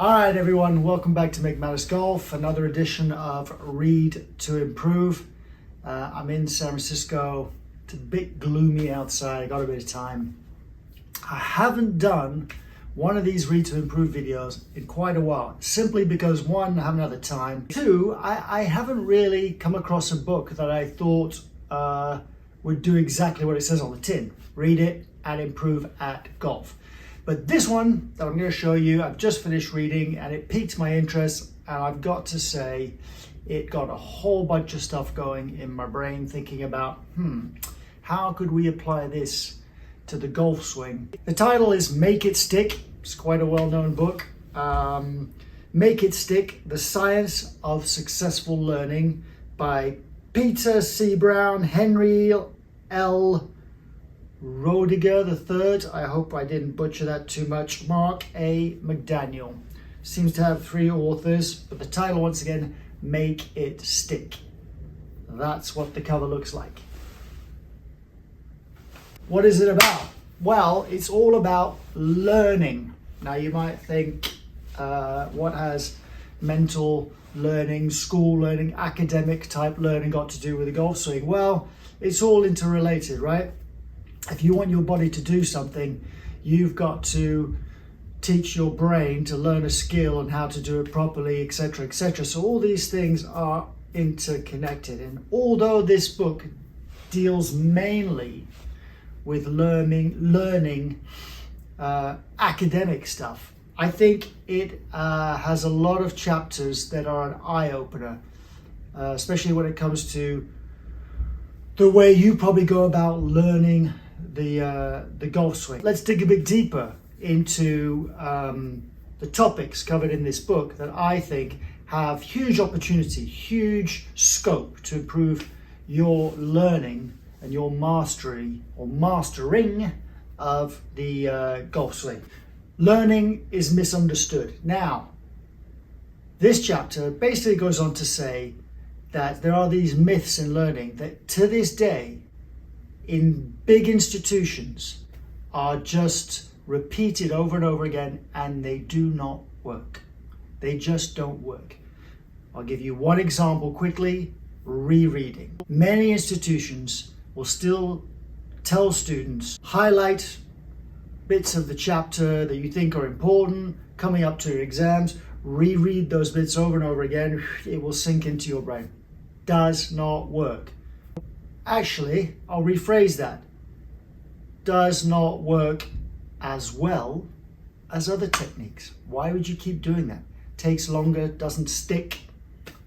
All right, everyone, welcome back to Migmatis Golf, another edition of Read to Improve. I'm in San Francisco. It's a bit gloomy outside. I got a bit of time. I haven't done one of these Read to Improve videos in quite a while, simply because one, I haven't had the time. Two, I haven't really come across a book that I thought would do exactly what it says on the tin. Read it and improve at golf. But this one that I'm going to show you, I've just finished reading and it piqued my interest, and I've got to say it got a whole bunch of stuff going in my brain thinking about, how could we apply this to the golf swing? The title is Make It Stick. It's quite a well-known book. Make It Stick, The Science of Successful Learning by Peter C. Brown, Henry L. Rodiger III, I hope I didn't butcher that too much, Mark A. McDaniel. Seems to have 3 authors, but the title, once again, Make It Stick. That's what the cover looks like. What is it about? Well, it's all about learning. Now you might think, what has mental learning, school learning, academic type learning got to do with the golf swing? Well, it's all interrelated, right? If you want your body to do something, you've got to teach your brain to learn a skill and how to do it properly, etc., etc. So all these things are interconnected. And although this book deals mainly with learning academic stuff, I think it has a lot of chapters that are an eye-opener, especially when it comes to the way you probably go about learning the golf swing. Let's dig a bit deeper into the topics covered in this book that I think have huge opportunity, huge scope to improve your learning and your mastery or mastering of the golf swing. Learning is misunderstood. Now, this chapter basically goes on to say that there are these myths in learning that to this day in big institutions are just repeated over and over again, and they do not work. They just don't work. I'll give you one example quickly: rereading. Many institutions will still tell students, highlight bits of the chapter that you think are important coming up to your exams, reread those bits over and over again. It will sink into your brain. Does not work. Actually, I'll rephrase that. Does not work as well as other techniques. Why would you keep doing that? Takes longer, doesn't stick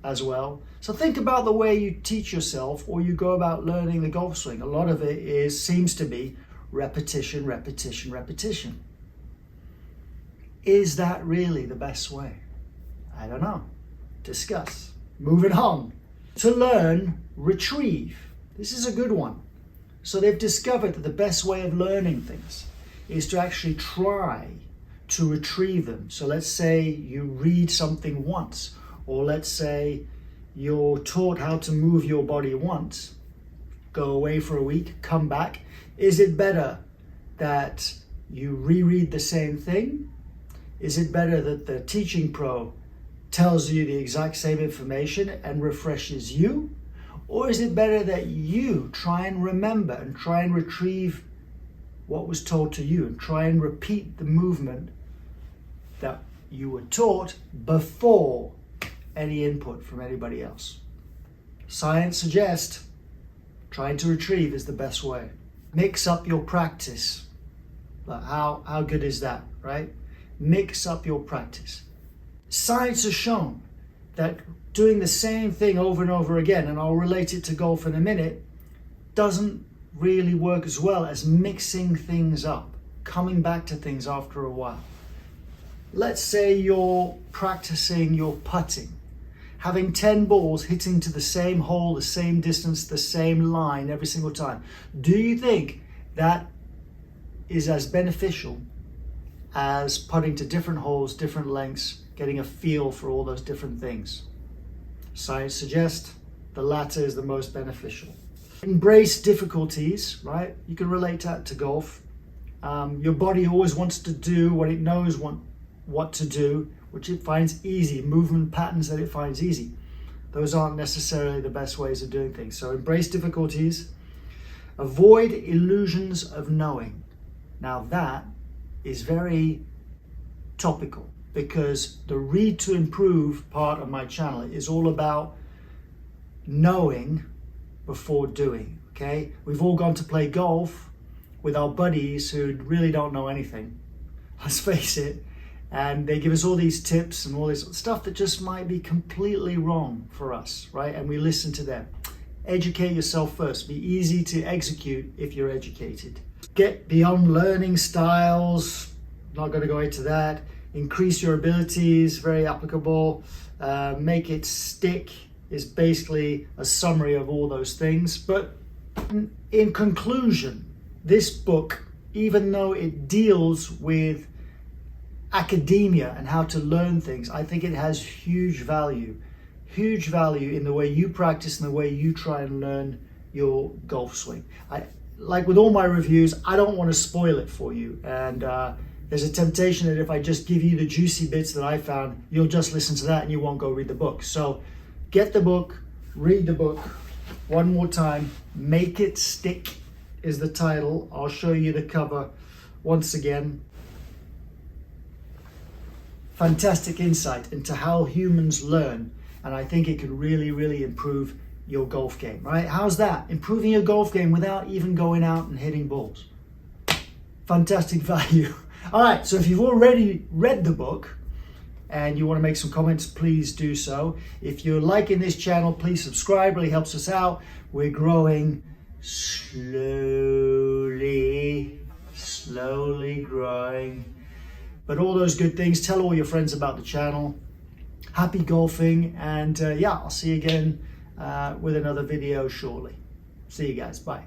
as well. So think about the way you teach yourself or you go about learning the golf swing. A lot of it seems to be repetition, repetition, repetition. Is that really the best way? I don't know. Discuss. Moving on. To learn, retrieve. This is a good one. So they've discovered that the best way of learning things is to actually try to retrieve them. So let's say you read something once, or let's say you're taught how to move your body once, go away for a week, come back. Is it better that you reread the same thing? Is it better that the teaching pro tells you the exact same information and refreshes you? Or is it better that you try and remember and try and retrieve what was told to you and try and repeat the movement that you were taught before any input from anybody else? Science suggests trying to retrieve is the best way. Mix up your practice. But how good is that, right? Mix up your practice. Science has shown that doing the same thing over and over again, and I'll relate it to golf in a minute, doesn't really work as well as mixing things up, coming back to things after a while. Let's say you're practicing your putting, having 10 balls hitting to the same hole, the same distance, the same line every single time. Do you think that is as beneficial as putting to different holes, different lengths, getting a feel for all those different things? Science suggests the latter is the most beneficial. Embrace difficulties, right? You can relate that to golf. Your body always wants to do what it knows what to do, which it finds easy, movement patterns that it finds easy. Those aren't necessarily the best ways of doing things. So embrace difficulties, avoid illusions of knowing. Now that is very topical, because the Read to Improve part of my channel is all about knowing before doing. Okay, we've all gone to play golf with our buddies who really don't know anything, let's face it, and they give us all these tips and all this stuff that just might be completely wrong for us, right? And we listen to them. Educate yourself first. Be easy to execute if you're educated. Get beyond learning styles, not going to go into that. Increase your abilities, very applicable. Make it stick is basically a summary of all those things. But in conclusion, this book, even though it deals with academia and how to learn things, I think it has huge value in the way you practice and the way you try and learn your golf swing. Like with all my reviews, I don't want to spoil it for you, and there's a temptation that if I just give you the juicy bits that I found, you'll just listen to that and you won't go read the book. So get the book, read the book one more time. Make It Stick is the title. I'll show you the cover once again. Fantastic insight into how humans learn, and I think it could really, really improve your golf game, right? How's that? Improving your golf game without even going out and hitting balls. Fantastic value. All right, so if you've already read the book and you want to make some comments, please do so. If you're liking this channel, please subscribe, really helps us out. We're growing slowly growing. But all those good things, tell all your friends about the channel. Happy golfing, and yeah, I'll see you again with another video shortly. See you guys, bye.